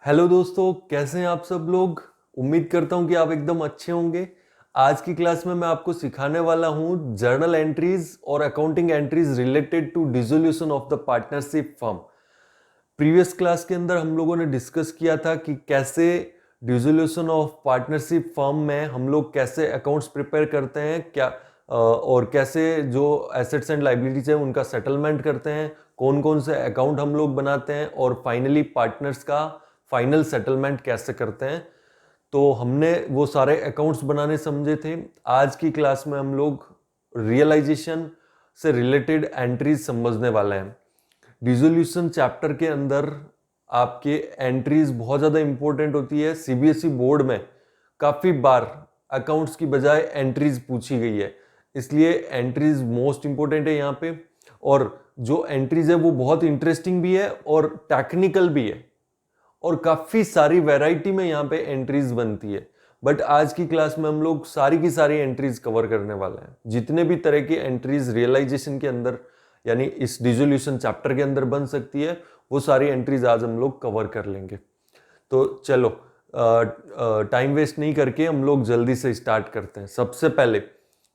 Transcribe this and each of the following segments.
Hello दोस्तों, कैसे हैं आप सब लोग। उम्मीद करता हूं कि आप एकदम अच्छे होंगे। आज की क्लास में मैं आपको सिखाने वाला हूं जर्नल एंट्रीज और accounting entries related to dissolution of the partnership firm. Previous class के अंदर हम लोगों ने डिस्कस किया था कि कैसे डिसोल्यूशन ऑफ पार्टनरशिप फर्म में हम लोग कैसे अकाउंट्स प्रिपेयर करते हैं, और कैसे जो एसेट्स एंड लाइबिलिटीज है उनका सेटलमेंट करते हैं, कौन कौन से अकाउंट हम लोग बनाते हैं और फाइनली पार्टनर्स का फाइनल सेटलमेंट कैसे करते हैं। तो हमने वो सारे अकाउंट्स बनाने समझे थे। आज की क्लास में हम लोग रियलाइजेशन से रिलेटेड एंट्रीज समझने वाले हैं। डिसोल्यूशन चैप्टर के अंदर आपके एंट्रीज बहुत ज़्यादा इंपॉर्टेंट होती है। सीबीएसई बोर्ड में काफ़ी बार अकाउंट्स की बजाय एंट्रीज पूछी गई है, इसलिए एंट्रीज मोस्ट इंपॉर्टेंट है यहाँ पे। और जो एंट्रीज है वो बहुत इंटरेस्टिंग भी है और टेक्निकल भी है, और काफ़ी सारी वैरायटी में यहाँ पे एंट्रीज बनती है। बट आज की क्लास में हम लोग सारी की सारी एंट्रीज कवर करने वाले हैं। जितने भी तरह की एंट्रीज रियलाइजेशन के अंदर यानी इस डिसोल्यूशन चैप्टर के अंदर बन सकती है, वो सारी एंट्रीज आज हम लोग कवर कर लेंगे। तो चलो टाइम वेस्ट नहीं करके हम लोग जल्दी से स्टार्ट करते हैं। सबसे पहले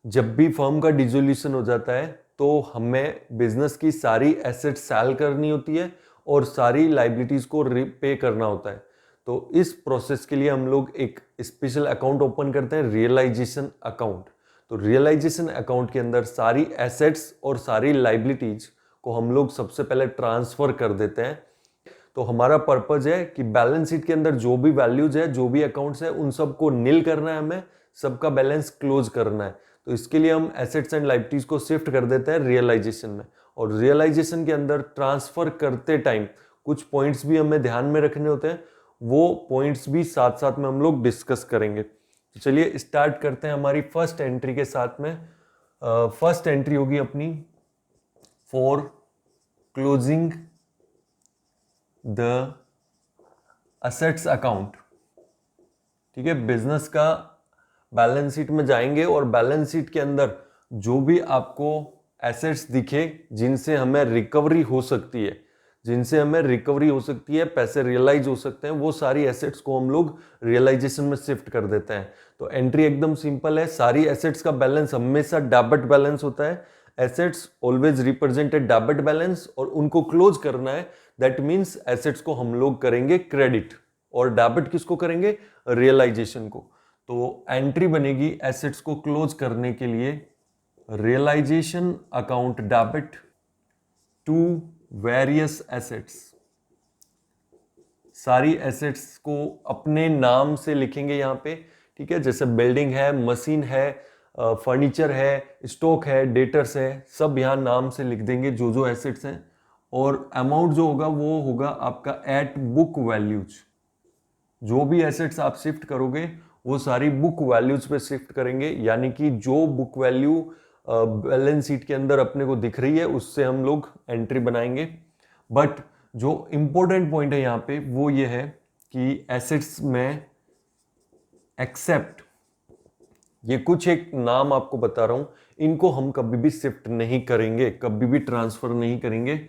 जब भी फर्म का डिसोल्यूशन हो जाता है तो हमें बिजनेस की सारी एसेट सेल करनी होती है और सारी लाइबिलिटीज को पे करना होता है। तो इस प्रोसेस के लिए हम लोग एक स्पेशल अकाउंट ओपन करते हैं, रियलाइजेशन अकाउंट। तो रियलाइजेशन अकाउंट के अंदर सारी एसेट्स और सारी लाइबिलिटीज को हम लोग सबसे पहले ट्रांसफर कर देते हैं। तो हमारा पर्पज है कि बैलेंस शीट के अंदर जो भी वैल्यूज है, जो भी अकाउंट्स है, उन सबको नील करना है, हमें सबका बैलेंस क्लोज करना है। तो इसके लिए हम एसेट्स एंड लाइबिलिटीज को शिफ्ट कर देते हैं रियलाइजेशन में। और रियलाइजेशन के अंदर ट्रांसफर करते टाइम कुछ पॉइंट्स भी हमें ध्यान में रखने होते हैं, वो पॉइंट्स भी साथ साथ में हम लोग डिस्कस करेंगे। तो चलिए स्टार्ट करते हैं हमारी फर्स्ट एंट्री के साथ में। फर्स्ट एंट्री होगी अपनी for closing the assets account. ठीक है, बिजनेस का बैलेंस शीट में जाएंगे और बैलेंस शीट के अंदर जो भी आपको एसेट्स दिखे जिनसे हमें रिकवरी हो सकती है, पैसे रियलाइज हो सकते हैं, वो सारी एसेट्स को हम लोग रियलाइजेशन में शिफ्ट कर देते हैं। तो एंट्री एकदम सिंपल है। सारी एसेट्स का बैलेंस हमेशा डेबिट बैलेंस होता है। Assets always represented debit balance, और उनको क्लोज करना है। दैट मीन्स एसेट्स को हम लोग करेंगे क्रेडिट और डेबिट किसको करेंगे, रियलाइजेशन को। तो एंट्री बनेगी एसेट्स को क्लोज करने के लिए realisation account debit to various assets. सारी एसेट्स को अपने नाम से लिखेंगे यहाँ पे। ठीक है, जैसे बिल्डिंग है, मशीन है, फर्नीचर है, स्टॉक है, डेटर्स है, सब यहाँ नाम से लिख देंगे जो जो एसेट्स हैं। और अमाउंट जो होगा वो होगा आपका एट बुक वैल्यूज। जो भी एसेट्स आप शिफ्ट करोगे वो सारी बुक वैल्यूज पे शिफ्ट करेंगे, यानी कि जो बुक वैल्यू बैलेंस शीट के अंदर अपने को दिख रही है उससे हम लोग एंट्री बनाएंगे। बट जो इंपॉर्टेंट पॉइंट है यहाँ पे वो ये है कि एसेट्स में एक्सेप्ट, ये कुछ एक नाम आपको बता रहा हूं, इनको हम कभी भी शिफ्ट नहीं करेंगे, कभी भी ट्रांसफर नहीं करेंगे।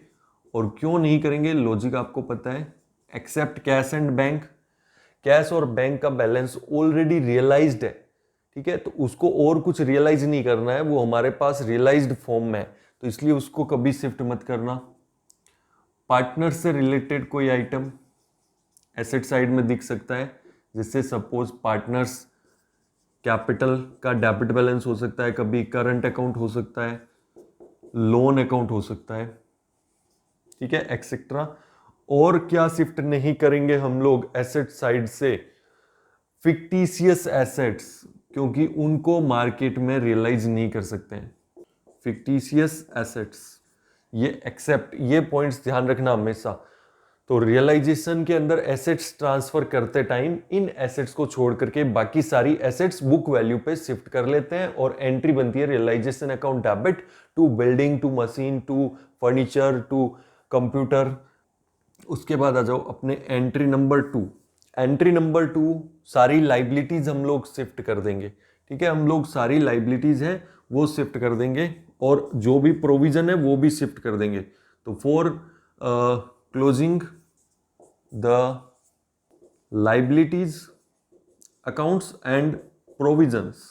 और क्यों नहीं करेंगे, लॉजिक आपको पता है। Except cash and bank. Cash और बैंक का बैलेंस ऑलरेडी रियलाइज्ड है। ठीक है, तो उसको और कुछ रियलाइज नहीं करना है, वो हमारे पास रियलाइज्ड फॉर्म में है, तो इसलिए उसको कभी शिफ्ट मत करना। पार्टनर से रिलेटेड कोई आइटम एसेट साइड में दिख सकता है, जिससे सपोज पार्टनर्स कैपिटल का डेबिट बैलेंस हो सकता है, कभी करंट अकाउंट हो सकता है, लोन अकाउंट हो सकता है। ठीक है, एक्सेट्रा। और क्या शिफ्ट नहीं करेंगे हम लोग एसेट साइड से, फिक्टिशियस एसेट्स, क्योंकि उनको मार्केट में रियलाइज नहीं कर सकते हैं। फिक्टिशियस एसेट्स ये एक्सेप्ट, ये पॉइंट्स ध्यान रखना हमेशा। तो रियलाइजेशन के अंदर एसेट्स ट्रांसफर करते टाइम इन एसेट्स को छोड़ करके बाकी सारी एसेट्स बुक वैल्यू पे शिफ्ट कर लेते हैं और एंट्री बनती है realisation account debit to building, to machine, to furniture, to computer. उसके बाद आ जाओ अपने एंट्री नंबर 2। एंट्री नंबर 2 सारी लाइबिलिटीज हम लोग शिफ्ट कर देंगे। ठीक है, हम लोग सारी लाइबिलिटीज हैं वो शिफ्ट कर देंगे और जो भी प्रोविजन है वो भी शिफ्ट कर देंगे। तो for closing the liabilities accounts and provisions.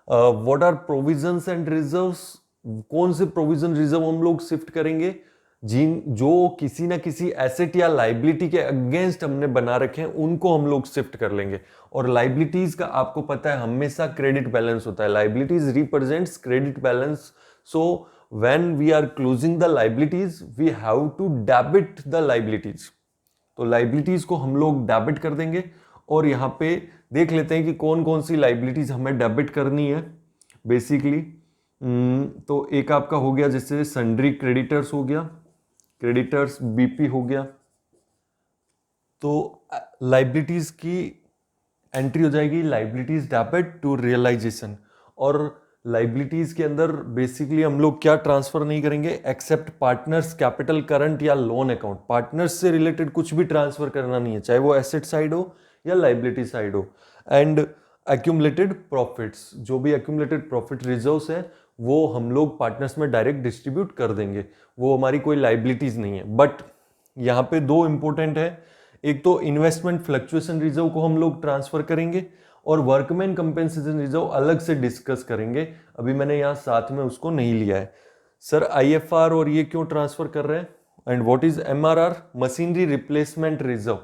What are provisions and reserves? कौन से प्रोविजन रिजर्व हम लोग शिफ्ट करेंगे? जो किसी ना किसी एसेट या लाइबिलिटी के अगेंस्ट हमने बना रखे हैं उनको हम लोग शिफ्ट कर लेंगे। और लाइबिलिटीज का आपको पता है हमेशा क्रेडिट बैलेंस होता है। Liabilities represents credit balance, so when we are closing the liabilities we have to debit the liabilities. तो लाइबिलिटीज को हम लोग डेबिट कर देंगे और यहाँ पे देख लेते हैं कि कौन कौन सी लाइबिलिटीज हमें डेबिट करनी है बेसिकली। तो एक आपका हो गया जैसे सन्ड्री क्रेडिटर्स हो गया, क्रेडिटर्स बीपी हो गया। तो लाइबिलिटीज की एंट्री हो जाएगी लाइबिलिटीज डेबिट टू रियलाइजेशन। और लाइबिलिटीज के अंदर बेसिकली हम लोग क्या ट्रांसफर नहीं करेंगे एक्सेप्ट पार्टनर्स कैपिटल करंट या लोन अकाउंट। पार्टनर्स से रिलेटेड कुछ भी ट्रांसफर करना नहीं है, चाहे वो एसेट साइड हो या लाइबिलिटी साइड हो। एंड एक्यूमुलेटेड प्रॉफिट्स, जो भी एक्यूमुलेटेड प्रॉफिट रिजर्व्स है वो हम लोग पार्टनर्स में डायरेक्ट डिस्ट्रीब्यूट कर देंगे, वो हमारी कोई लाइबिलिटीज नहीं है। बट यहाँ पे दो इंपॉर्टेंट है, एक तो इन्वेस्टमेंट फ्लक्चुएशन रिजर्व को हम लोग ट्रांसफर करेंगे और वर्कमैन कंपेंसेशन रिजर्व अलग से डिस्कस करेंगे। अभी मैंने यहाँ साथ में उसको नहीं लिया है। सर आईएफआर और ये क्यों ट्रांसफर कर रहे हैं? And what is MRR? Machinery replacement reserve.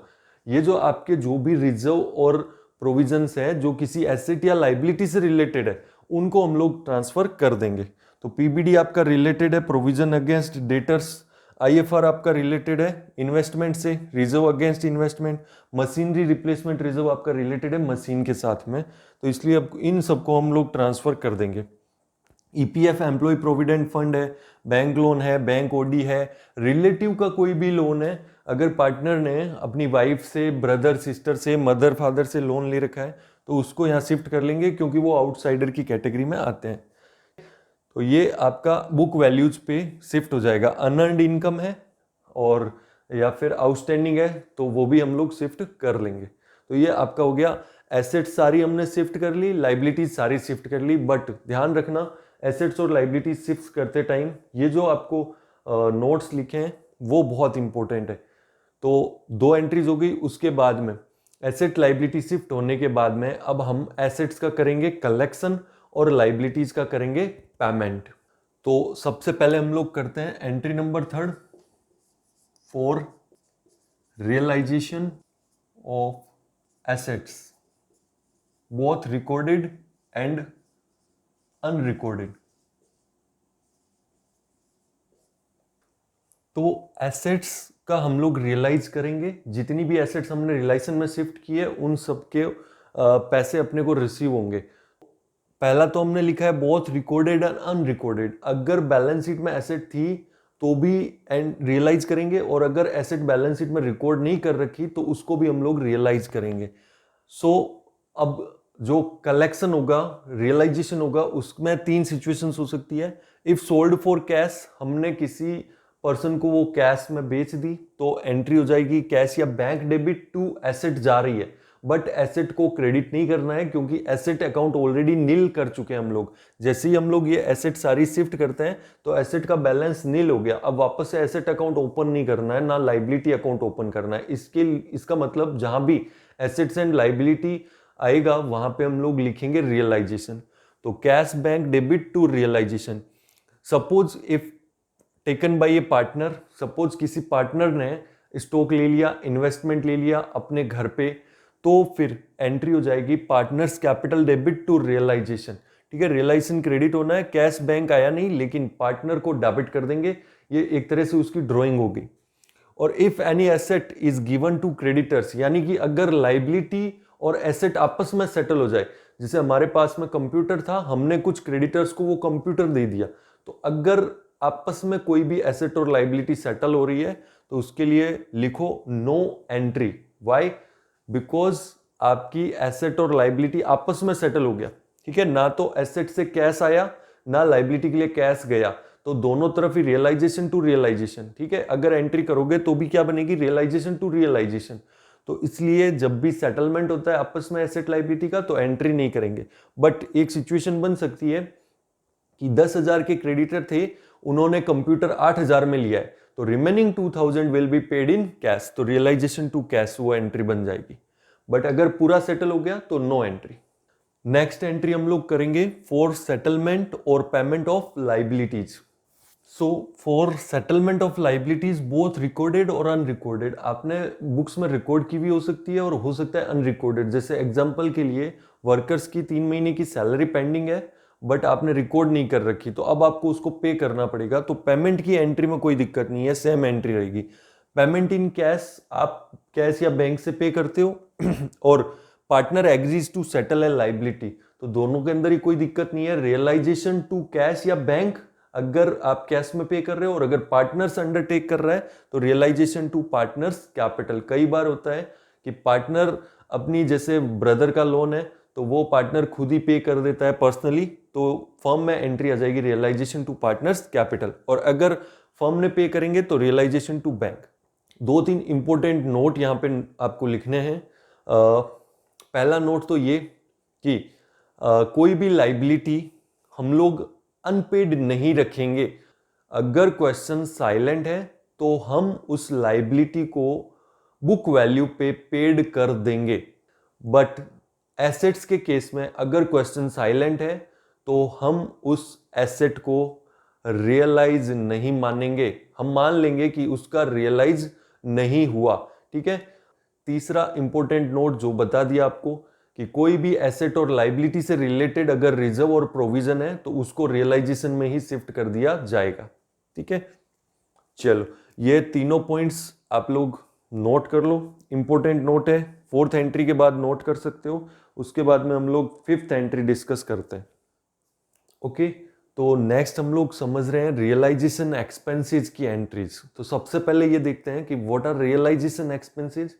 ये जो आपके जो भी रिजर्व और प्रोविजंस है जो किसी एसेट या लाइबिलिटी से रिलेटेड है उनको हम लोग ट्रांसफर कर देंगे। तो पीबीडी आपका रिलेटेड है प्रोविजन अगेंस्ट डेटर्स, आईएफआर आपका रिलेटेड है इन्वेस्टमेंट से, reserve against investment, machinery replacement reserve आपका रिलेटेड है मशीन के साथ में। तो इसलिए अब इन सबको हम लोग ट्रांसफर कर देंगे। ईपीएफ एम्प्लॉय प्रोविडेंट फंड है, बैंक लोन है, बैंक ओडी है, रिलेटिव का कोई भी लोन है। अगर पार्टनर ने अपनी वाइफ से, ब्रदर सिस्टर से, मदर फादर से लोन ले रखा है तो उसको यहाँ शिफ्ट कर लेंगे क्योंकि वो आउटसाइडर की कैटेगरी में आते हैं। तो ये आपका बुक वैल्यूज पे शिफ्ट हो जाएगा। अनअर्न्ड इनकम है और या फिर आउटस्टैंडिंग है तो वो भी हम लोग शिफ्ट कर लेंगे। तो ये आपका हो गया, एसेट्स सारी हमने शिफ्ट कर ली, लाइबिलिटीज सारी शिफ्ट कर ली। बट ध्यान रखना एसेट्स और लाइबिलिटीज शिफ्ट करते टाइम ये जो आपको नोट्स लिखे हैं वो बहुत इंपॉर्टेंट है। तो दो एंट्रीज हो गई, उसके बाद में एसेट लाइबिलिटी शिफ्ट होने के बाद में अब हम एसेट्स का करेंगे कलेक्शन और लाइबिलिटीज का करेंगे पेमेंट। तो सबसे पहले हम लोग करते हैं entry number 3 for realisation of assets both recorded and unrecorded. तो एसेट्स का हम लोग रियलाइज करेंगे, जितनी भी एसेट्स हमने रियलाइजेशन में शिफ्ट किए उन सबके पैसे अपने को रिसीव होंगे। पहला तो हमने लिखा है बोथ रिकॉर्डेड एंड अनरिकॉर्डेड। अगर बैलेंस शीट में एसेट थी तो भी एंड रियलाइज करेंगे और अगर एसेट बैलेंस शीट में रिकॉर्ड नहीं कर रखी तो उसको भी हम लोग रियलाइज करेंगे। सो अब जो कलेक्शन होगा, रियलाइजेशन होगा, उसमें 3 सिचुएशंस हो सकती है। इफ सोल्ड फॉर कैश, हमने किसी पर्सन को वो कैश में बेच दी तो एंट्री हो जाएगी कैश या बैंक डेबिट टू एसेट जा रही है, बट एसेट को क्रेडिट नहीं करना है क्योंकि एसेट अकाउंट ऑलरेडी नील कर चुके हैं हम लोग। जैसे ही हम लोग ये एसेट सारी शिफ्ट करते हैं तो एसेट का बैलेंस नील हो गया। अब वापस से एसेट अकाउंट ओपन नहीं करना है, ना लाइबिलिटी अकाउंट ओपन करना है। इसका मतलब जहां भी एसेट्स एंड लाइबिलिटी आएगा वहां पे हम लोग लिखेंगे रियलाइजेशन। तो cash bank debit to realisation. Suppose if taken by a partner, suppose किसी पार्टनर ने स्टॉक ले लिया, इन्वेस्टमेंट ले लिया अपने घर पे, तो फिर एंट्री हो जाएगी partners capital debit to realisation. ठीक है, रियलाइजेशन क्रेडिट होना है, कैश बैंक आया नहीं लेकिन पार्टनर को डेबिट कर देंगे। ये एक तरह से उसकी ड्रॉइंग होगी। और if any asset is given to creditors, यानी कि अगर लाइबिलिटी और एसेट आपस में सेटल हो जाए, जैसे हमारे पास में कंप्यूटर था, हमने कुछ क्रेडिटर्स को वो कंप्यूटर दे दिया, तो अगर आपस में कोई भी एसेट और लाइबिलिटी सेटल हो रही है तो उसके लिए लिखो नो एंट्री। व्हाई? बिकॉज आपकी एसेट और लाइबिलिटी आपस में सेटल हो गया। ठीक है, ना तो एसेट से कैश आया ना लाइबिलिटी के लिए कैश गया, तो दोनों तरफ ही रियलाइजेशन टू रियलाइजेशन। ठीक है, अगर एंट्री करोगे तो भी क्या बनेगी? Realisation to realisation. तो इसलिए जब भी सेटलमेंट होता है आपस में एसेट लाइबिलिटी का तो एंट्री नहीं करेंगे। बट एक सिचुएशन बन सकती है कि 10,000 के क्रेडिटर थे, उन्होंने कंप्यूटर 8,000 में लिया है, तो remaining 2,000 will be paid in cash, तो रियलाइजेशन टू कैश वो एंट्री बन जाएगी। बट अगर पूरा सेटल हो गया तो नो एंट्री। नेक्स्ट एंट्री हम लोग करेंगे फॉर सेटलमेंट और payment of liabilities. So for settlement of liabilities both recorded और अनरिकॉर्डेड, आपने बुक्स में रिकॉर्ड की भी हो सकती है और हो सकता है अनरिकॉर्डेड। जैसे एग्जांपल के लिए वर्कर्स की 3 महीने की सैलरी पेंडिंग है बट आपने रिकॉर्ड नहीं कर रखी, तो अब आपको उसको पे करना पड़ेगा। तो पेमेंट की एंट्री में कोई दिक्कत नहीं है, सेम एंट्री रहेगी। पेमेंट इन कैश, आप कैश या बैंक से पे करते हो और partner agrees to settle a liability, तो दोनों के अंदर ही कोई दिक्कत नहीं है। रियलाइजेशन टू कैश या बैंक, अगर आप कैश में पे कर रहे हो और अगर पार्टनर्स अंडरटेक कर रहा है तो रियलाइजेशन टू पार्टनर्स कैपिटल। कई बार होता है कि पार्टनर अपनी, जैसे ब्रदर का लोन है तो वो पार्टनर खुद ही पे कर देता है पर्सनली, तो फर्म में एंट्री आ जाएगी रियलाइजेशन टू पार्टनर्स कैपिटल। और अगर फर्म ने पे करेंगे तो realisation to bank. 2-3 important note यहाँ पे आपको लिखने हैं। पहला नोट तो ये कि कोई भी लाइबिलिटी हम लोग अनपेड नहीं रखेंगे। अगर क्वेश्चन साइलेंट है तो हम उस लाइबिलिटी को बुक वैल्यू पे पेड कर देंगे, बट एसेट्स के केस में अगर क्वेश्चन साइलेंट है तो हम उस एसेट को रियलाइज नहीं मानेंगे, हम मान लेंगे कि उसका रियलाइज नहीं हुआ। ठीक है। तीसरा इंपॉर्टेंट नोट जो बता दिया आपको कि कोई भी एसेट और लाइबिलिटी से रिलेटेड अगर रिजर्व और प्रोविजन है तो उसको रियलाइजेशन में ही शिफ्ट कर दिया जाएगा। ठीक है, चलो ये तीनों पॉइंट्स आप लोग नोट कर लो, इंपॉर्टेंट नोट है। 4th एंट्री के बाद नोट कर सकते हो, उसके बाद में हम लोग 5th एंट्री डिस्कस करते हैं। ओके, तो नेक्स्ट हम लोग समझ रहे हैं रियलाइजेशन एक्सपेंसेस की एंट्रीज। तो सबसे पहले ये देखते हैं कि व्हाट आर रियलाइजेशन एक्सपेंसेस।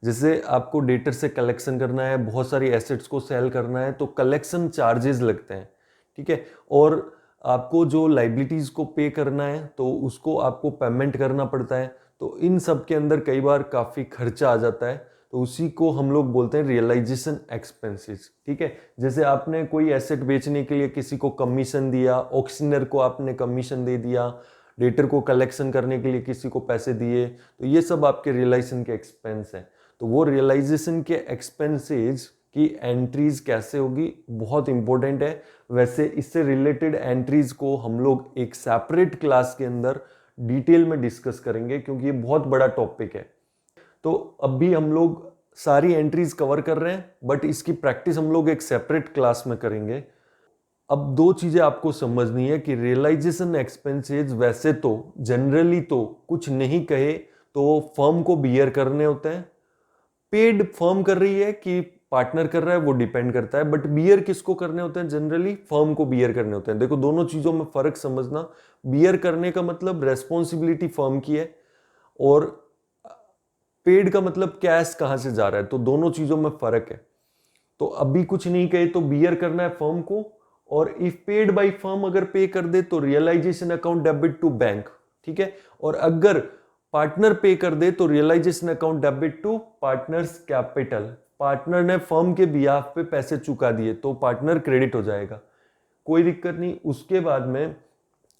जैसे आपको डेटर से कलेक्शन करना है, बहुत सारी एसेट्स को सेल करना है, तो कलेक्शन चार्जेस लगते हैं। ठीक है, और आपको जो लाइबिलिटीज को पे करना है तो उसको आपको पेमेंट करना पड़ता है। तो इन सब के अंदर कई बार काफ़ी खर्चा आ जाता है, तो उसी को हम लोग बोलते हैं रियलाइजेशन एक्सपेंसेस। ठीक है, जैसे आपने कोई एसेट बेचने के लिए किसी को कमीशन दिया, ऑक्शनर को आपने कमीशन दे दिया, डेटर को कलेक्शन करने के लिए किसी को पैसे दिए, तो ये सब आपके रियलाइजेशन के एक्सपेंस हैं। तो वो रियलाइजेशन के एक्सपेंसेस की एंट्रीज कैसे होगी, बहुत इंपॉर्टेंट है। वैसे इससे रिलेटेड एंट्रीज को हम लोग एक सेपरेट क्लास के अंदर डिटेल में डिस्कस करेंगे, क्योंकि ये बहुत बड़ा टॉपिक है। तो अभी हम लोग सारी एंट्रीज कवर कर रहे हैं, बट इसकी प्रैक्टिस हम लोग एक सेपरेट क्लास में करेंगे। अब 2 चीजें आपको समझनी है कि रियलाइजेशन एक्सपेंसेस वैसे तो जनरली तो कुछ नहीं कहे तो फर्म को बियर करने होते हैं। पेड फर्म कर रही है कि पार्टनर कर रहा है वो डिपेंड करता है, बट बियर किसको करने होते हैं, जनरली फर्म को बियर करने होते हैं। देखो दोनों चीजों में फर्क समझना। बियर करने का मतलब रेस्पॉन्सिबिलिटी फर्म की है, और पेड का मतलब कैश कहां से जा रहा है, तो दोनों चीजों में फर्क है। तो अभी कुछ नहीं कहे तो बियर करना है फर्म को, और इफ पेड बाय फर्म अगर पे कर दे तो realisation account debit to bank. ठीक है, और अगर पार्टनर पे कर दे तो realisation account debit to partners capital. Partner ने फर्म के बिहाफ पे पैसे चुका दिए तो पार्टनर क्रेडिट हो जाएगा, कोई दिक्कत नहीं। उसके बाद में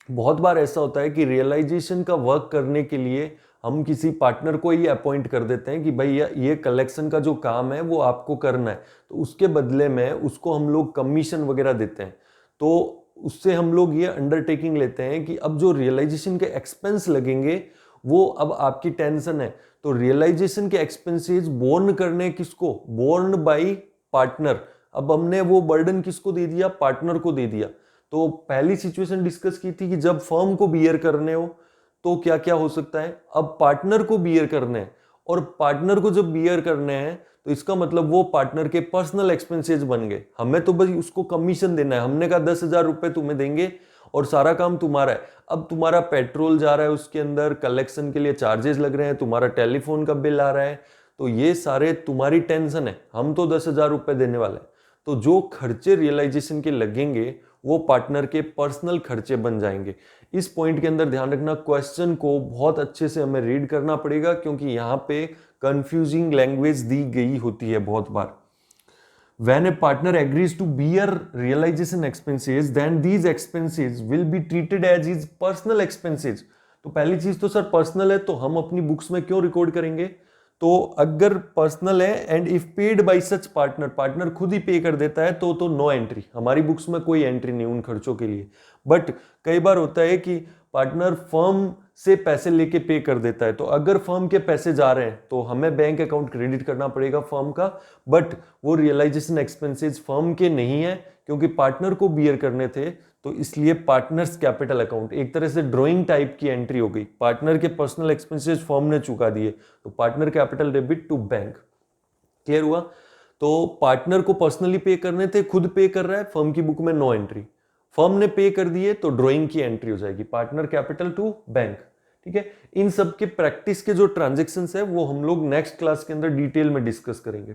बहुत बार ऐसा होता है कि रियलाइजेशन का वर्क करने के लिए हम किसी पार्टनर को ही अपॉइंट कर देते हैं कि भाई ये कलेक्शन का जो काम है वो आपको करना है, तो उसके बदले में उसको हम लोग कमीशन वगैरह देते हैं। तो उससे हम लोग ये अंडरटेकिंग लेते हैं कि अब जो रियलाइजेशन के एक्सपेंस लगेंगे वो अब आपकी टेंशन है। तो रियलाइजेशन के एक्सपेंसेस बोर्न करने किसको, बोर्न बाय पार्टनर। अब हमने वो बर्डन किसको दे दिया, पार्टनर को दे दिया। तो पहली सिचुएशन डिस्कस की थी कि जब फर्म को बियर करने हो तो क्या क्या हो सकता है। अब पार्टनर को बियर करने हैं, और पार्टनर को जब बियर करने हैं तो इसका मतलब वो पार्टनर के पर्सनल एक्सपेंसेस बन गए। हमें तो बस उसको कमीशन देना है, हमने कहा 10,000 रुपए तुम्हें देंगे और सारा काम तुम्हारा है। अब तुम्हारा पेट्रोल जा रहा है, उसके अंदर कलेक्शन के लिए चार्जेस लग रहे हैं, तुम्हारा टेलीफोन का बिल आ रहा है, तो ये सारे तुम्हारी टेंशन है, हम तो 10,000 रुपए देने वाले हैं। तो जो खर्चे रियलाइजेशन के लगेंगे वो पार्टनर के पर्सनल खर्चे बन जाएंगे। इस पॉइंट के अंदर ध्यान रखना, क्वेश्चन को बहुत अच्छे से हमें रीड करना पड़ेगा, क्योंकि यहाँ पे कंफ्यूजिंग लैंग्वेज दी गई होती है बहुत बार। When a partner agrees to bear realization expenses, then these expenses will be treated as his personal expenses। तो पहली चीज तो सर पर्सनल है, तो हम अपनी बुक्स में क्यों रिकॉर्ड करेंगे, तो अगर पर्सनल है and if paid by such partner, partner खुद ही पे कर देता है तो नो एंट्री, हमारी बुक्स में कोई एंट्री नहीं उन खर्चों के लिए। बट कई बार होता है कि पार्टनर फर्म से पैसे लेके पे कर देता है, तो अगर फर्म के पैसे जा रहे हैं तो हमें बैंक अकाउंट क्रेडिट करना पड़ेगा फर्म का, बट वो रियलाइजेशन एक्सपेंसेस फर्म के नहीं है क्योंकि पार्टनर को बियर करने थे, तो इसलिए पार्टनर्स कैपिटल अकाउंट एक तरह से ड्राइंग टाइप की एंट्री हो गई। पार्टनर के पर्सनल एक्सपेंसेस फर्म ने चुका दिए, तो partner capital debit to bank. Clear हुआ? तो पार्टनर को पर्सनली पे करने थे, खुद पे कर रहा है, फर्म की बुक में नो एंट्री। फर्म ने पे कर दिए तो ड्राइंग की एंट्री हो जाएगी, पार्टनर कैपिटल टू बैंक। ठीक है, इन सब के प्रैक्टिस के जो ट्रांजेक्शन्स है वो हम लोग नेक्स्ट क्लास के अंदर डिटेल में डिस्कस करेंगे।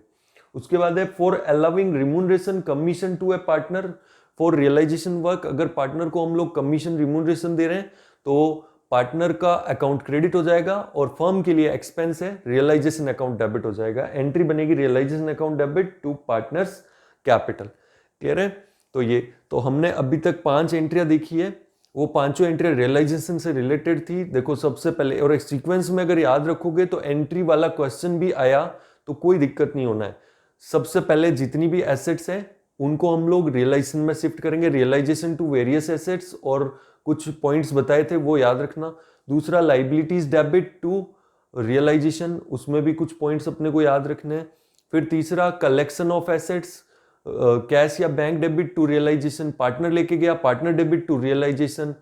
उसके बाद है for allowing remuneration commission to a partner for realisation work. अगर पार्टनर को हम लोग कमीशन रिम्यूनरेशन दे रहे हैं तो पार्टनर का अकाउंट क्रेडिट हो जाएगा और फर्म के लिए एक्सपेंस है, रियलाइजेशन अकाउंट डेबिट हो जाएगा। एंट्री बनेगी realisation account debit to partners capital. Clear है? तो ये तो हमने अभी तक 5 एंट्रियां देखी है, वो पांचों एंट्री रियलाइजेशन से रिलेटेड थी। देखो सबसे पहले, और एक सीक्वेंस में अगर याद रखोगे तो एंट्री वाला क्वेश्चन भी आया तो कोई दिक्कत नहीं होना है। सबसे पहले जितनी भी एसेट्स हैं उनको हम लोग रियलाइजेशन में शिफ्ट करेंगे, रियलाइजेशन टू वेरियस एसेट्स, और कुछ पॉइंट्स बताए थे वो याद रखना। दूसरा लाइबिलिटीज डेबिट टू रियलाइजेशन, उसमें भी कुछ पॉइंट्स अपने को याद रखने हैं। फिर तीसरा कलेक्शन ऑफ एसेट्स, कैश या bank debit to realisation, partner लेके गया, पार्टनर डेबिट टू रियलाइजेशन,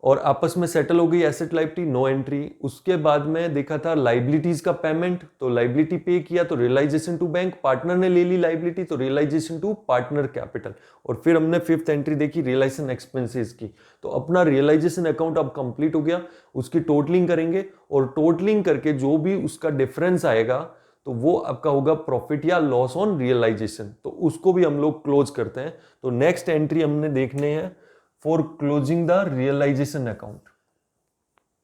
और आपस में सेटल हो गई एसेट लाइबिलिटी, नो एंट्री। उसके बाद में देखा था लाइबिलिटीज का पेमेंट, तो लाइबिलिटी पे किया तो रियलाइजेशन टू बैंक, पार्टनर ने ले ली लाइबिलिटी तो रियलाइजेशन टू पार्टनर कैपिटल। और फिर हमने 5th एंट्री देखी रियलाइजेशन एक्सपेंसेस की। तो अपना रियलाइजेशन अकाउंट अब कंप्लीट हो गया, उसकी टोटलिंग करेंगे और टोटलिंग करके जो भी उसका डिफरेंस आएगा तो वो आपका होगा प्रॉफिट या लॉस ऑन रियलाइजेशन, तो उसको भी हम लोग क्लोज करते हैं। तो नेक्स्ट एंट्री हमने देखने हैं for closing the realisation account.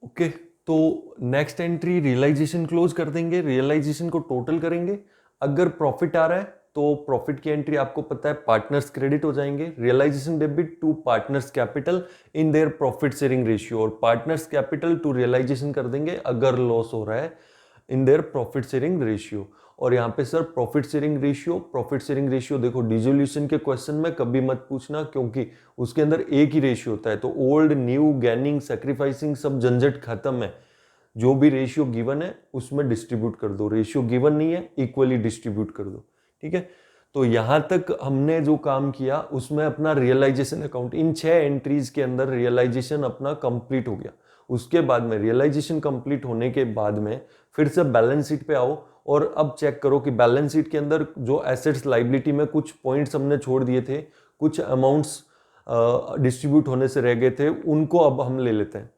Okay, तो नेक्स्ट एंट्री रियलाइजेशन क्लोज कर देंगे, रियलाइजेशन को टोटल करेंगे। अगर प्रॉफिट आ रहा है तो प्रॉफिट की एंट्री आपको पता है पार्टनर्स क्रेडिट हो जाएंगे, realisation debit to partners capital in their profit sharing ratio, और पार्टनर्स कैपिटल टू रियलाइजेशन कर देंगे अगर लॉस हो रहा है in their profit sharing ratio. और यहाँ पे सर प्रॉफिट शेयरिंग रेशियो देखो डिसोल्यूशन के क्वेश्चन में कभी मत पूछना क्योंकि उसके अंदर एक ही रेशियो होता है, तो ओल्ड न्यू गैनिंग सैक्रिफाइसिंग सब झंझट खत्म है। जो भी रेशियो गिवन है उसमें डिस्ट्रीब्यूट कर दो, रेशियो गिवन नहीं है इक्वली डिस्ट्रीब्यूट कर दो। ठीक है, तो यहां तक हमने जो काम किया उसमें अपना रियलाइजेशन अकाउंट, इन 6 एंट्रीज के अंदर रियलाइजेशन अपना कंप्लीट हो गया। उसके बाद में रियलाइजेशन कंप्लीट होने के बाद में फिर से बैलेंस शीट पे आओ और अब चेक करो कि बैलेंस शीट के अंदर जो एसेट्स लाइबिलिटी में कुछ पॉइंट्स हमने छोड़ दिए थे, कुछ अमाउंट्स डिस्ट्रीब्यूट होने से रह गए थे, उनको अब हम ले लेते हैं।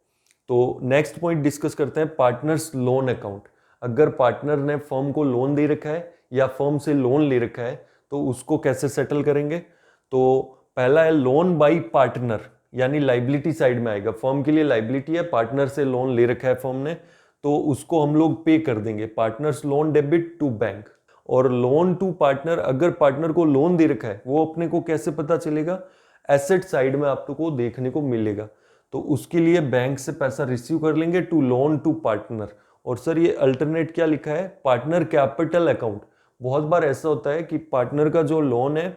तो नेक्स्ट पॉइंट डिस्कस करते हैं पार्टनर्स लोन अकाउंट। अगर पार्टनर ने फर्म को लोन दे रखा है या फर्म से लोन ले रखा है तो उसको कैसे सेटल करेंगे। तो पहला है लोन बाय पार्टनर, यानी लाइबिलिटी साइड में आएगा, फर्म के लिए लाइबिलिटी है, पार्टनर से लोन ले रखा है फर्म ने, तो उसको हम लोग पे कर देंगे, partners loan debit to bank. और लोन टू पार्टनर, अगर पार्टनर को लोन दे रखा है वो अपने को कैसे पता चलेगा, एसेट साइड में आपको देखने को मिलेगा, तो उसके लिए बैंक से पैसा रिसीव कर लेंगे टू लोन टू पार्टनर। और सर ये अल्टरनेट क्या लिखा है, पार्टनर कैपिटल अकाउंट। बहुत बार ऐसा होता है कि पार्टनर का जो लोन है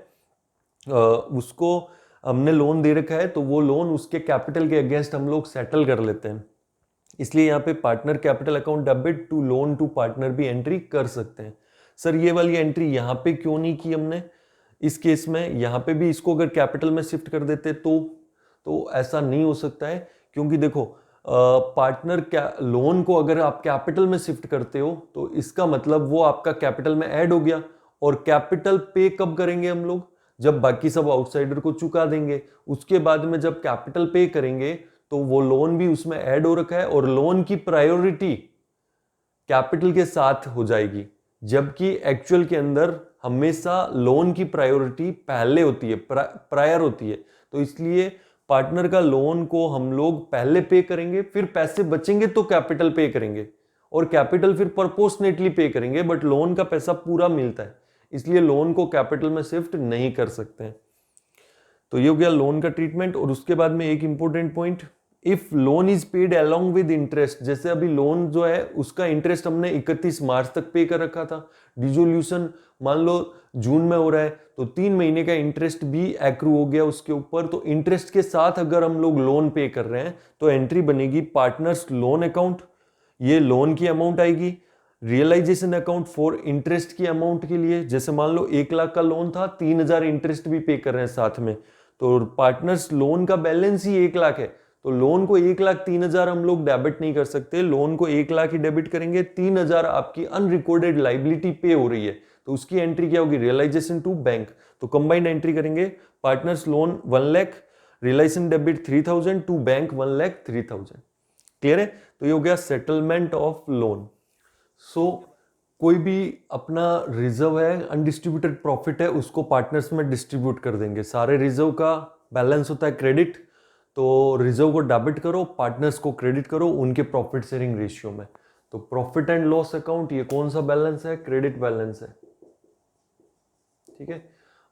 उसको हमने लोन दे रखा है तो वो लोन उसके कैपिटल के अगेंस्ट हम लोग सेटल कर लेते हैं, इसलिए यहाँ पे partner capital account debit to loan to partner भी एंट्री कर सकते हैं। सर ये वाली एंट्री यहाँ पे क्यों नहीं की हमने, इस केस में यहाँ पे भी इसको अगर कैपिटल में शिफ्ट कर देते तो ऐसा नहीं हो सकता है, क्योंकि देखो पार्टनर लोन को अगर आप कैपिटल में शिफ्ट करते हो तो इसका मतलब वो आपका कैपिटल में ऐड हो गया, और कैपिटल पे कब करेंगे हम लोग, जब बाकी सब आउटसाइडर को चुका देंगे। उसके बाद में जब कैपिटल पे करेंगे तो वो लोन भी उसमें ऐड हो रखा है और लोन की प्रायोरिटी कैपिटल के साथ हो जाएगी, जबकि एक्चुअल के अंदर हमेशा लोन की प्रायोरिटी पहले होती है, प्रायर होती है। तो इसलिए पार्टनर का लोन को हम लोग पहले पे करेंगे, फिर पैसे बचेंगे तो कैपिटल पे करेंगे, और कैपिटल फिर प्रोपोर्शनेटली पे करेंगे, बट लोन का पैसा पूरा मिलता है, इसलिए लोन को कैपिटल में शिफ्ट नहीं कर सकते हैं। तो ये हो गया लोन का ट्रीटमेंट। और उसके बाद में एक important point, if loan is paid along with interest, जैसे अभी लोन जो है उसका इंटरेस्ट हमने 31 मार्च तक पे कर रखा था, डिसोल्यूशन मान लो जून में हो रहा है तो 3 महीने का इंटरेस्ट भी एक्रू हो गया उसके ऊपर, तो इंटरेस्ट के साथ अगर हम लोग लोन पे कर रहे हैं तो एंट्री बनेगी पार्टनर्स लोन अकाउंट, ये लोन की अमाउंट आएगी, रियलाइजेशन अकाउंट फॉर इंटरेस्ट की अमाउंट के लिए, जैसे मान लो 1 लाख का लोन था, 3,000 इंटरेस्ट भी पे कर रहे हैं साथ में, तो पार्टनर्स लोन का बैलेंस ही 1 लाख है, तो लोन को 1,03,000 हम लोग डेबिट नहीं कर सकते, लोन को 1 लाख ही डेबिट करेंगे, 3,000 आपकी अनरिकॉर्डेड लाइबिलिटी पे हो रही है, तो उसकी एंट्री क्या होगी, रियलाइजेशन टू बैंक, तो कंबाइंड एंट्री करेंगे, partners loan 1 lakh, realisation debit 3,000 to bank 1,03,000। Clear है? तो ये हो गया सेटलमेंट ऑफ लोन। सो कोई भी अपना रिजर्व है, अनडिस्ट्रीब्यूटेड प्रॉफिट है, उसको पार्टनर्स में डिस्ट्रीब्यूट कर देंगे, सारे रिजर्व का बैलेंस होता है क्रेडिट, तो रिजर्व को डेबिट करो, पार्टनर्स को क्रेडिट करो उनके प्रॉफिट शेयरिंग रेशियो में, तो प्रॉफिट एंड लॉस अकाउंट ये कौन सा बैलेंस है, क्रेडिट बैलेंस है, ठीक है।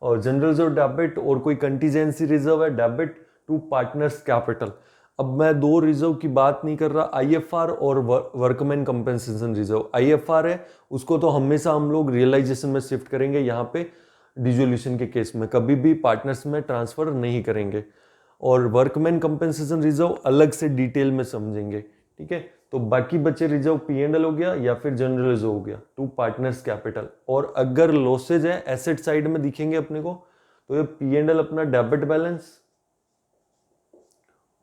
और जनरल रिजर्व डेबिट और कोई कंटीजेंसी रिजर्व है डेबिट टू पार्टनर्स कैपिटल। अब मैं दो रिजर्व की बात नहीं कर रहा, आईएफआर और वर्कमैन कंपेंसेशन रिजर्व। आईएफआर है उसको तो हमेशा हम लोग रियलाइजेशन में शिफ्ट करेंगे, यहाँ पे डिसोल्यूशन के केस में कभी भी पार्टनर्स में ट्रांसफर नहीं करेंगे, और वर्कमैन कंपेंसेशन रिजर्व अलग से डिटेल में समझेंगे, ठीक है। तो बाकी बचे रिजर्व P&L हो गया या फिर जनरल रिजर्व हो गया टू पार्टनर्स कैपिटल, और अगर लॉसेज है एसेट साइड में दिखेंगे अपने को, तो ये P&L अपना डेबिट बैलेंस,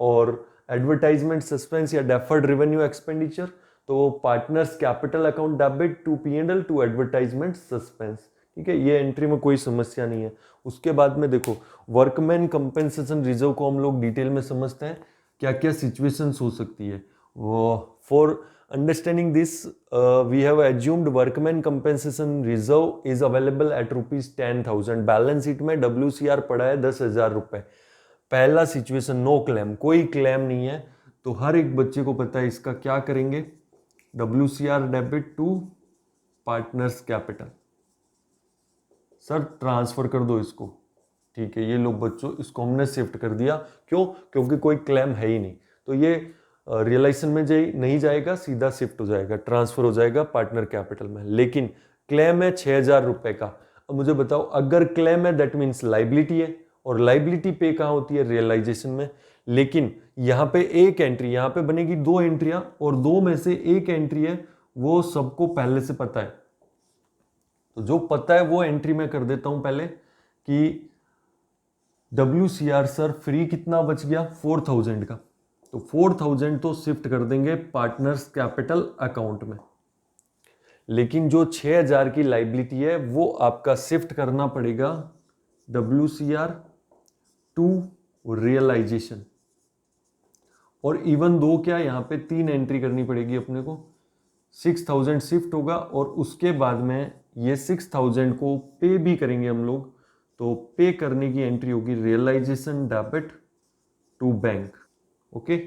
और एडवर्टाइजमेंट सस्पेंस या डेफर्ड रेवेन्यू एक्सपेंडिचर, तो partners capital account debit to P&L to advertisement suspense, ठीक है। ये एंट्री में कोई समस्या नहीं है। उसके बाद में देखो वर्कमैन कंपेंसेशन रिजर्व को हम लोग डिटेल में समझते हैं, क्या क्या सिचुएशंस हो सकती है। For understanding this we have assumed workman compensation reserve is available at ₹10,000, balance sheet में WCR पड़ा है 10,000 रुपए। पहला सिचुएशन नो क्लेम, कोई क्लेम नहीं है, तो हर एक बच्चे को पता है इसका क्या करेंगे, WCR debit to partners capital, sir transfer कर दो इसको, ठीक है। ये लोग बच्चों इसको हमने शिफ्ट कर दिया, क्यों, क्योंकि कोई क्लेम है ही नहीं, तो ये रियलाइजेशन में नहीं जाएगा, सीधा शिफ्ट हो जाएगा, ट्रांसफर हो जाएगा पार्टनर कैपिटल में। लेकिन क्लेम है 6,000 रुपए का। अब मुझे बताओ अगर क्लेम है दैट मीन्स लाइबिलिटी है, और लाइबिलिटी पे कहाँ होती है, रियलाइजेशन में। लेकिन यहाँ पे एक एंट्री, यहाँ पे बनेगी 2 एंट्रियां, और 2 में से एक एंट्री है वो सबको पहले से पता है, तो जो पता है वो एंट्री में कर देता हूं पहले कि WCR सर फ्री कितना बच गया 4,000 का, तो 4,000 तो शिफ्ट कर देंगे पार्टनर्स कैपिटल अकाउंट में। लेकिन जो 6,000 की लाइबिलिटी है वो आपका शिफ्ट करना पड़ेगा WCR टू रियलाइजेशन, और इवन दो क्या यहाँ पे 3 एंट्री करनी पड़ेगी अपने को, 6,000 शिफ्ट होगा, और उसके बाद में ये 6,000 को पे भी करेंगे हम लोग, तो पे करने की एंट्री होगी realisation debit to bank, okay.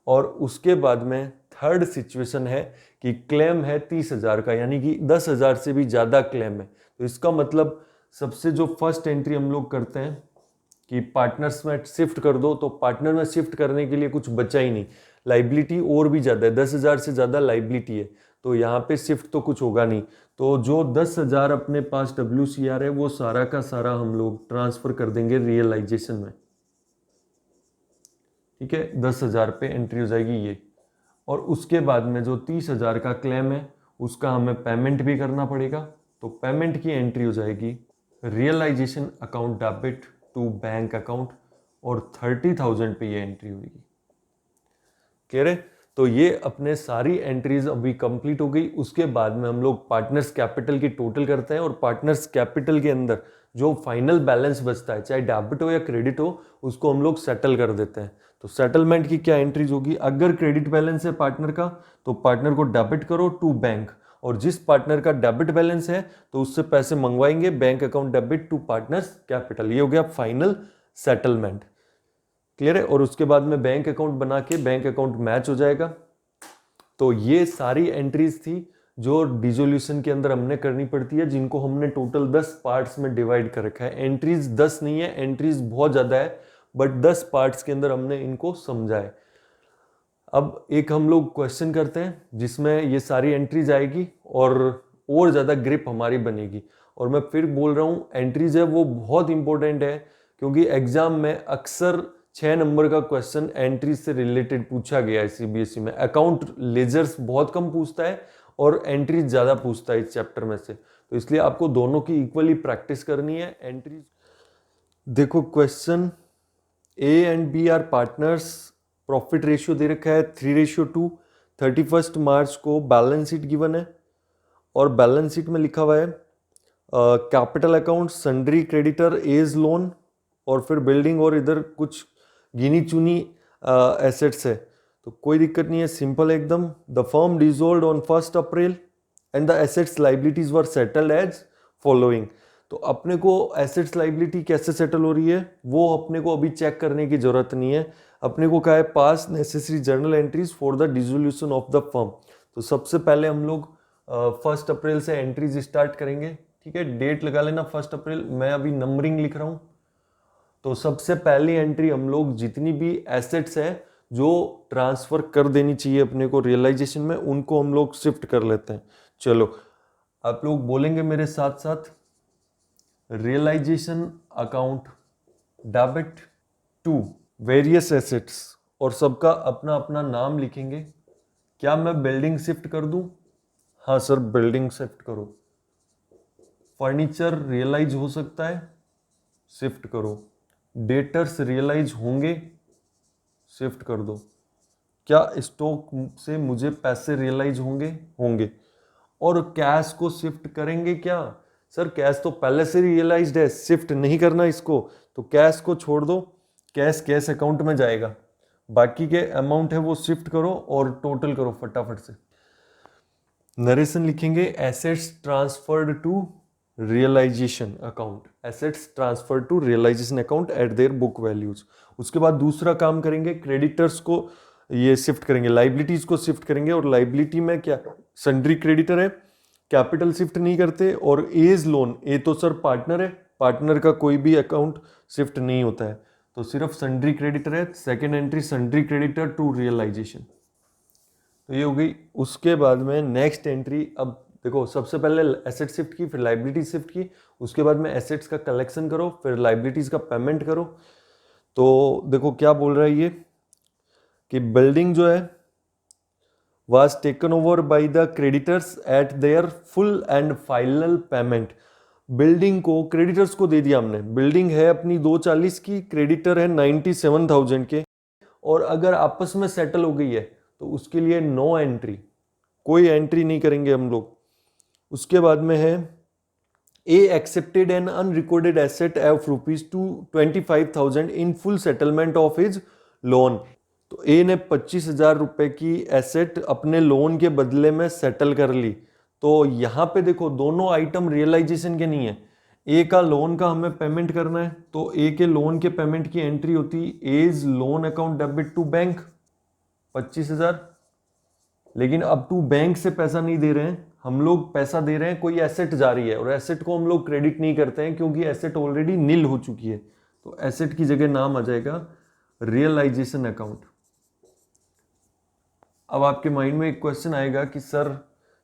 और उसके बाद में थर्ड सिचुएशन है कि क्लेम है 30,000 का, यानी कि 10,000 से भी ज़्यादा क्लेम है, तो इसका मतलब सबसे जो फर्स्ट एंट्री हम लोग करते हैं कि पार्टनर्स में शिफ्ट कर दो, तो पार्टनर में शिफ्ट करने के लिए कुछ बचा ही नहीं, लाइबिलिटी और भी ज़्यादा है, 10,000 से ज़्यादा लाइबिलिटी है, तो यहाँ पे शिफ्ट तो कुछ होगा नहीं, तो जो 10,000 अपने पास WCR है वो सारा का सारा हम लोग ट्रांसफर कर देंगे रियलाइजेशन में, ठीक है। 10,000 पे एंट्री हो जाएगी ये, और उसके बाद में जो 30,000 का क्लेम है उसका हमें पेमेंट भी करना पड़ेगा, तो पेमेंट की एंट्री हो जाएगी realisation account debit to bank account, और 30,000 पे ये एंट्री होगी, क्लियर है। तो ये अपने सारी एंट्रीज अभी कंप्लीट हो गई। उसके बाद में हम लोग पार्टनर्स कैपिटल की टोटल करते हैं, और पार्टनर्स कैपिटल के अंदर जो फाइनल बैलेंस बचता है, चाहे डेबिट हो या क्रेडिट हो, उसको हम लोग सेटल कर देते हैं। तो सेटलमेंट की क्या एंट्रीज होगी, अगर क्रेडिट बैलेंस है पार्टनर का तो पार्टनर को डेबिट करो टू बैंक, और जिस पार्टनर का डेबिट बैलेंस है तो उससे पैसे मंगवाएंगे, bank account debit to partners capital, ये हो गया फाइनल सेटलमेंट, क्लियर है। और उसके बाद में बैंक अकाउंट बना के बैंक अकाउंट मैच हो जाएगा। तो ये सारी एंट्रीज थी जो डिसोल्यूशन के अंदर हमने करनी पड़ती है, जिनको हमने टोटल 10 पार्ट्स में डिवाइड कर रखा है। एंट्रीज 10 नहीं है, एंट्रीज बहुत ज़्यादा है, बट 10 पार्ट्स के अंदर हमने इनको समझा है। अब एक हम लोग क्वेश्चन करते हैं जिसमें ये सारी एंट्रीज आएगी और ज़्यादा ग्रिप हमारी बनेगी। और मैं फिर बोल रहा हूँ, एंट्रीज है वो बहुत इंपॉर्टेंट है, क्योंकि एग्जाम में अक्सर 6 नंबर का क्वेश्चन एंट्रीज से रिलेटेड पूछा गया है सीबीएसई में। अकाउंट लेजर्स बहुत कम पूछता है और एंट्रीज ज़्यादा पूछता है इस चैप्टर में से, तो इसलिए आपको दोनों की इक्वली प्रैक्टिस करनी है। एंट्रीज देखो, question A and B are partners, profit ratio दे रखा है 3:2, 31 मार्च को बैलेंस शीट गिवन है और बैलेंस शीट में लिखा हुआ है capital account, sundry creditor, A's loan और फिर बिल्डिंग और इधर कुछ गिनी चुनी एसेट्स है। तो कोई दिक्कत नहीं है, सिंपल एकदम। The firm dissolved on 1 April and the assets liabilities were settled as following. तो अपने को एसेट्स लाइबिलिटी कैसे सेटल हो रही है वो अपने को अभी चेक करने की जरूरत नहीं है। अपने को क्या है, पास necessary journal entries for the dissolution of the firm. तो सबसे पहले हम लोग 1 अप्रैल से एंट्रीज स्टार्ट करेंगे। ठीक है, डेट लगा लेना 1 अप्रैल, मैं अभी नंबरिंग लिख रहा हूँ। तो सबसे पहली एंट्री हम लोग जितनी भी एसेट्स है जो ट्रांसफर कर देनी चाहिए अपने को रियलाइजेशन में, उनको हम लोग शिफ्ट कर लेते हैं। चलो, आप लोग बोलेंगे मेरे साथ साथ, realisation account debit to various assets, और सबका अपना अपना नाम लिखेंगे। क्या मैं बिल्डिंग शिफ्ट कर दूं? हाँ सर, बिल्डिंग शिफ्ट करो। फर्नीचर रियलाइज हो सकता है, शिफ्ट करो। डेटर्स रियलाइज होंगे, शिफ्ट कर दो। क्या स्टॉक से मुझे पैसे रियलाइज होंगे। और कैश को शिफ्ट करेंगे क्या? सर कैश तो पहले से रियलाइज्ड है, शिफ्ट नहीं करना इसको, तो कैश को छोड़ दो, कैश अकाउंट में जाएगा। बाकी के अमाउंट है वो शिफ्ट करो और टोटल करो फटाफट से। नरेशन लिखेंगे, assets transferred to realisation account, assets transfer to realisation account at their book values. उसके बाद दूसरा काम करेंगे, क्रेडिटर्स को ये शिफ्ट करेंगे, लाइबिलिटीज को शिफ्ट करेंगे। और लाइबिलिटी में क्या, सन्ड्री क्रेडिटर है, कैपिटल शिफ्ट नहीं करते। और एज लोन, ए तो सर पार्टनर है, पार्टनर का कोई भी अकाउंट शिफ्ट नहीं होता है, तो सिर्फ सन्ड्री क्रेडिटर है। Second entry sundry creditor to realisation, तो ये हो गई। उसके बाद में नेक्स्ट एंट्री, अब देखो सबसे पहले एसेट शिफ्ट की, फिर लाइबिलिटी शिफ्ट की, उसके बाद में एसेट्स का कलेक्शन करो, फिर लाइबिलिटीज का पेमेंट करो। तो देखो क्या बोल रहा है ये, कि बिल्डिंग जो है was taken over by the creditors at their full and final payment। Building को क्रेडिटर्स को दे दिया हमने, बिल्डिंग है अपनी 240 की, क्रेडिटर है 97,000 के, और अगर आपस में सेटल हो गई है तो उसके लिए नो एंट्री, कोई एंट्री नहीं करेंगे हम लोग। उसके बाद में है, A accepted an unrecorded asset of ₹25,000 in full settlement of his loan. तो ए ने 25,000 रुपए की एसेट अपने लोन के बदले में सेटल कर ली। तो यहां पे देखो दोनों आइटम रियलाइजेशन के नहीं है। ए का लोन का हमें पेमेंट करना है, तो ए के लोन के पेमेंट की एंट्री होती A's loan account debit to bank 25,000। लेकिन अब टू बैंक से पैसा नहीं दे रहे हैं, हम लोग पैसा दे रहे हैं, कोई एसेट जा रही है, और एसेट को हम लोग क्रेडिट नहीं करते हैं क्योंकि एसेट ऑलरेडी नील हो चुकी है। तो एसेट की जगह नाम आ जाएगा रियलाइजेशन अकाउंट। अब आपके माइंड में एक क्वेश्चन आएगा कि सर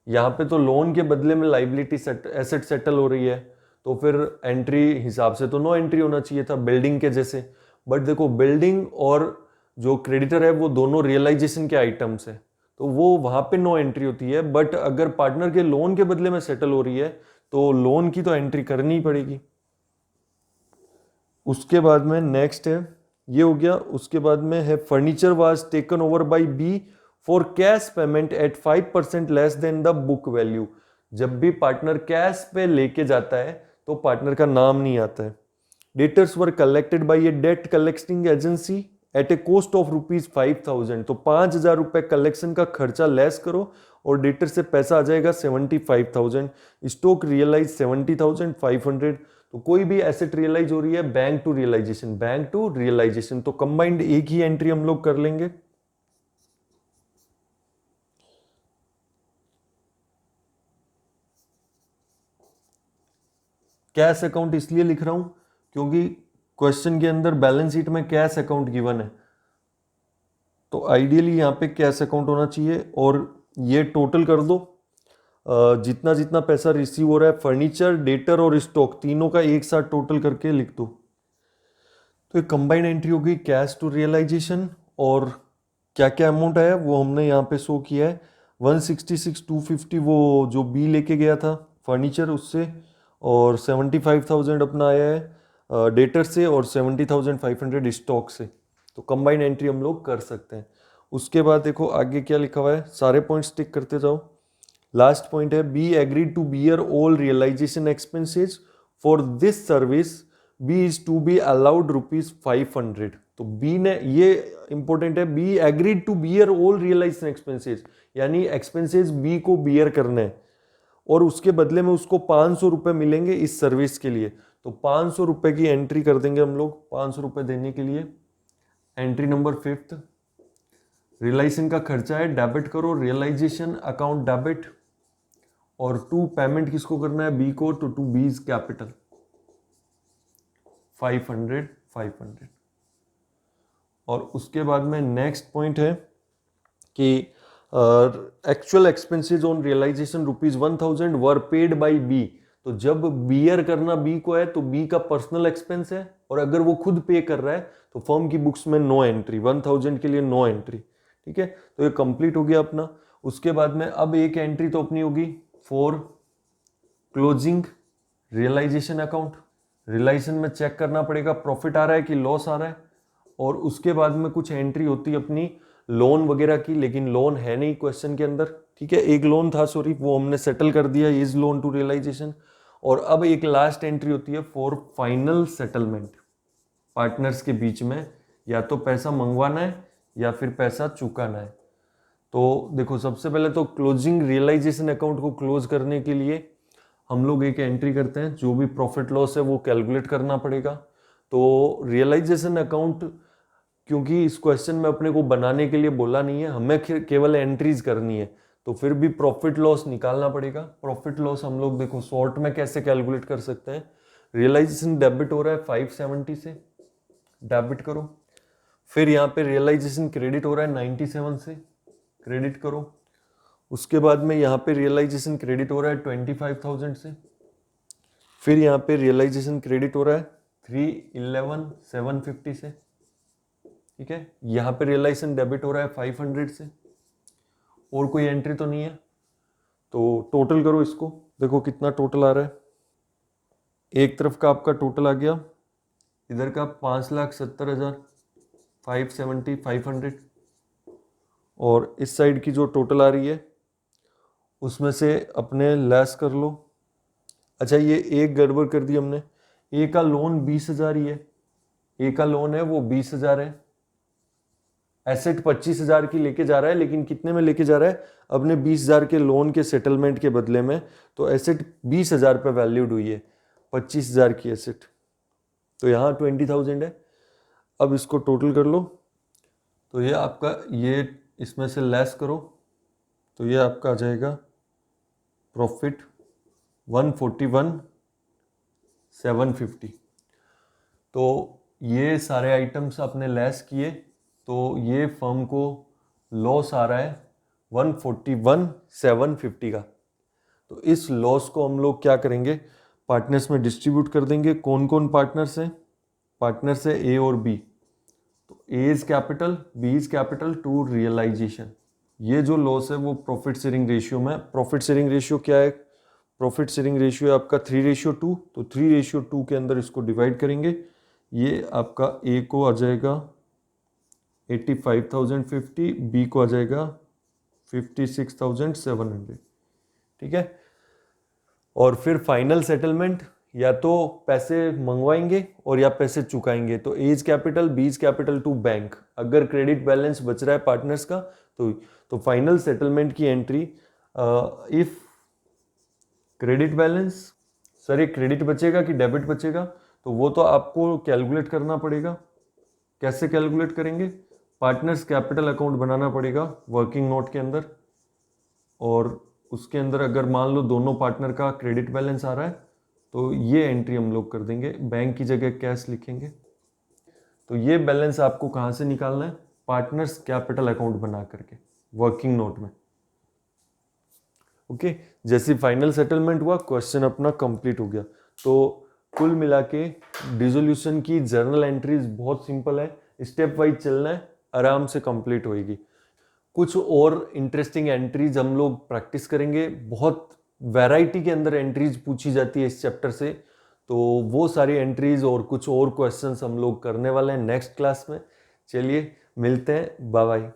यहाँ पे तो लोन के बदले में लाइबिलिटी एसेट सेटल हो रही है, तो फिर एंट्री हिसाब से तो नो एंट्री होना चाहिए था बिल्डिंग के जैसे। बट देखो, बिल्डिंग और जो क्रेडिटर है वो दोनों रियलाइजेशन के आइटम्स है, तो वो वहां पे नो एंट्री होती है। बट अगर पार्टनर के लोन के बदले में सेटल हो रही है तो लोन की तो एंट्री करनी ही पड़ेगी। उसके बाद में नेक्स्ट है, ये हो गया। उसके बाद में है, furniture was taken over by B for cash payment at 5% less than the book value. जब भी पार्टनर कैश पे लेके जाता है तो पार्टनर का नाम नहीं आता है। Debtors were collected by a debt collecting agency at a cost of ₹5,000। तो 5,000 रुपए कलेक्शन का खर्चा लेस करो और डेटर से पैसा आ जाएगा 75,000। Stock realise 70,500। तो कोई भी एसेट रियलाइज हो रही है, bank to realisation, bank to realisation, तो कंबाइंड एक ही एंट्री हम लोग कर लेंगे। कैश अकाउंट इसलिए लिख रहा हूं क्योंकि क्वेश्चन के अंदर बैलेंस शीट में कैश अकाउंट गिवन है, तो आइडियली यहाँ पे कैश अकाउंट होना चाहिए और ये टोटल कर दो, जितना जितना पैसा रिसीव हो रहा है, फर्नीचर, डेटर और स्टॉक तीनों का एक साथ टोटल करके लिख दो। तो एक कंबाइंड एंट्री होगी कैश टू रियलाइजेशन, और क्या क्या अमाउंट आया वो हमने यहाँ पे शो किया है। 166,250 वो जो बी लेके गया था फर्नीचर उससे, और 75,000 अपना आया है डेटर से, और 70,500 स्टॉक से। तो कंबाइंड एंट्री हम लोग कर सकते हैं। उसके बाद देखो आगे क्या लिखा हुआ है, सारे पॉइंट्स टिक करते जाओ। लास्ट पॉइंट है B agreed to bear all realisation expenses for this service, B is to be allowed ₹500। तो बी ने, ये इंपॉर्टेंट है, B agreed to bear all realisation expenses, यानी एक्सपेंसेस बी को बियर करने हैं और उसके बदले में उसको 500 रुपये मिलेंगे इस सर्विस के लिए। तो 500 रुपये की एंट्री कर देंगे हम लोग 500 रुपये देने के लिए। एंट्री नंबर 5, रियलाइजेशन का खर्चा है, डेबिट करो, रियलाइजेशन अकाउंट डेबिट, और टू पेमेंट किसको करना है, बी को, तो टू बीज कैपिटल 500। और उसके बाद में नेक्स्ट पॉइंट है कि actual expenses on realisation ₹1000 were paid by B. तो जब बियर करना बी को है तो बी का पर्सनल एक्सपेंस है, और अगर वो खुद पे कर रहा है तो फर्म की बुक्स में नो एंट्री, 1000 के लिए नो एंट्री। ठीक है, तो ये कंप्लीट हो गया अपना। उसके बाद में अब एक एंट्री तो अपनी होगी for closing realisation account. Realisation में चेक करना पड़ेगा प्रॉफिट आ रहा है कि लॉस आ रहा है। और उसके बाद में कुछ एंट्री होती है अपनी लोन वगैरह की, लेकिन लोन है नहीं क्वेश्चन के अंदर। ठीक है, एक लोन था सॉरी, वो हमने सेटल कर दिया, इज लोन टू रियलाइजेशन। और अब एक लास्ट एंट्री होती है फॉर फाइनल सेटलमेंट। पार्टनर्स के बीच में या तो पैसा मंगवाना है या फिर पैसा चुकाना है। तो देखो सबसे पहले तो क्लोजिंग रियलाइजेशन अकाउंट को क्लोज करने के लिए हम लोग एक एंट्री करते हैं, जो भी प्रॉफिट लॉस है वो कैलकुलेट करना पड़ेगा। तो रियलाइजेशन अकाउंट, क्योंकि इस क्वेश्चन में अपने को बनाने के लिए बोला नहीं है, हमें केवल एंट्रीज करनी है, तो फिर भी प्रॉफिट लॉस निकालना पड़ेगा। प्रॉफिट लॉस हम लोग देखो शॉर्ट में कैसे कैलकुलेट कर सकते हैं। रियलाइजेशन डेबिट हो रहा है 570 से, डेबिट करो। फिर यहाँ पे रियलाइजेशन क्रेडिट हो रहा है 97 से, क्रेडिट करो। उसके बाद में यहाँ पे रियलाइजेशन क्रेडिट हो रहा है 25,000 से। फिर यहाँ पे रियलाइजेशन क्रेडिट हो रहा है 311,750 से। ठीक है, यहाँ पे रियलाइजेशन डेबिट हो रहा है 500 से। और कोई एंट्री तो नहीं है, तो टोटल करो इसको, देखो कितना टोटल आ रहा है। एक तरफ का आपका टोटल आ गया, इधर का 5,70,500, और इस साइड की जो टोटल आ रही है उसमें से अपने लेस कर लो। अच्छा, ये एक गड़बड़ कर दी हमने, ए का लोन 20,000 ही है, ए का लोन है वो 20,000 है, एसेट 25,000 की लेके जा रहा है, लेकिन कितने में लेके जा रहा है, अपने 20,000 के लोन के सेटलमेंट के बदले में। तो एसेट 20,000 पे वैल्यूड हुई है, 25,000 की एसेट, तो यहाँ 20,000 है। अब इसको टोटल कर लो, तो ये आपका, ये इसमें से लेस करो, तो ये आपका आ जाएगा प्रॉफिट 141,750। तो ये सारे आइटम्स आपने लेस किए, तो ये फर्म को लॉस आ रहा है 141,750 का। तो इस लॉस को हम लोग क्या करेंगे, पार्टनर्स में डिस्ट्रीब्यूट कर देंगे। कौन कौन पार्टनर्स हैं, पार्टनर्स है ए और बी। तो A is capital, B is capital to realisation. ये जो लॉस है वो प्रॉफिट शेयरिंग रेशियो में, प्रॉफिट शेयरिंग रेशियो क्या है, प्रॉफिट शेयरिंग रेशियो है आपका 3:2, तो 3:2 के अंदर इसको डिवाइड करेंगे। ये आपका ए को आ जाएगा 85,050, बी को आ जाएगा 56,700। ठीक है, और फिर फाइनल सेटलमेंट या तो पैसे मंगवाएंगे और या पैसे चुकाएंगे। तो A's capital, B's capital to bank. अगर क्रेडिट बैलेंस बच रहा है पार्टनर्स का तो फाइनल सेटलमेंट की entry, if credit balance, sir ये क्रेडिट बचेगा कि डेबिट बचेगा, तो वो तो आपको कैलकुलेट करना पड़ेगा। कैसे कैलकुलेट करेंगे, पार्टनर्स कैपिटल अकाउंट बनाना पड़ेगा वर्किंग नोट के अंदर, और उसके अंदर अगर मान लो दोनों पार्टनर का क्रेडिट बैलेंस आ रहा है तो ये एंट्री हम लोग कर देंगे, बैंक की जगह कैश लिखेंगे। तो ये बैलेंस आपको कहाँ से निकालना है, पार्टनर्स कैपिटल अकाउंट बना करके वर्किंग नोट में। ओके, जैसे फाइनल सेटलमेंट हुआ, क्वेश्चन अपना कंप्लीट हो गया। तो कुल मिला के डिसोल्यूशन की जर्नल एंट्रीज बहुत सिंपल है, स्टेप वाइज चलना है, आराम से कंप्लीट होएगी। कुछ और इंटरेस्टिंग एंट्रीज हम लोग प्रैक्टिस करेंगे, बहुत वैरायटी के अंदर एंट्रीज पूछी जाती है इस चैप्टर से, तो वो सारी एंट्रीज और कुछ और क्वेश्चंस हम लोग करने वाले हैं नेक्स्ट क्लास में। चलिए मिलते हैं, बाय बाय।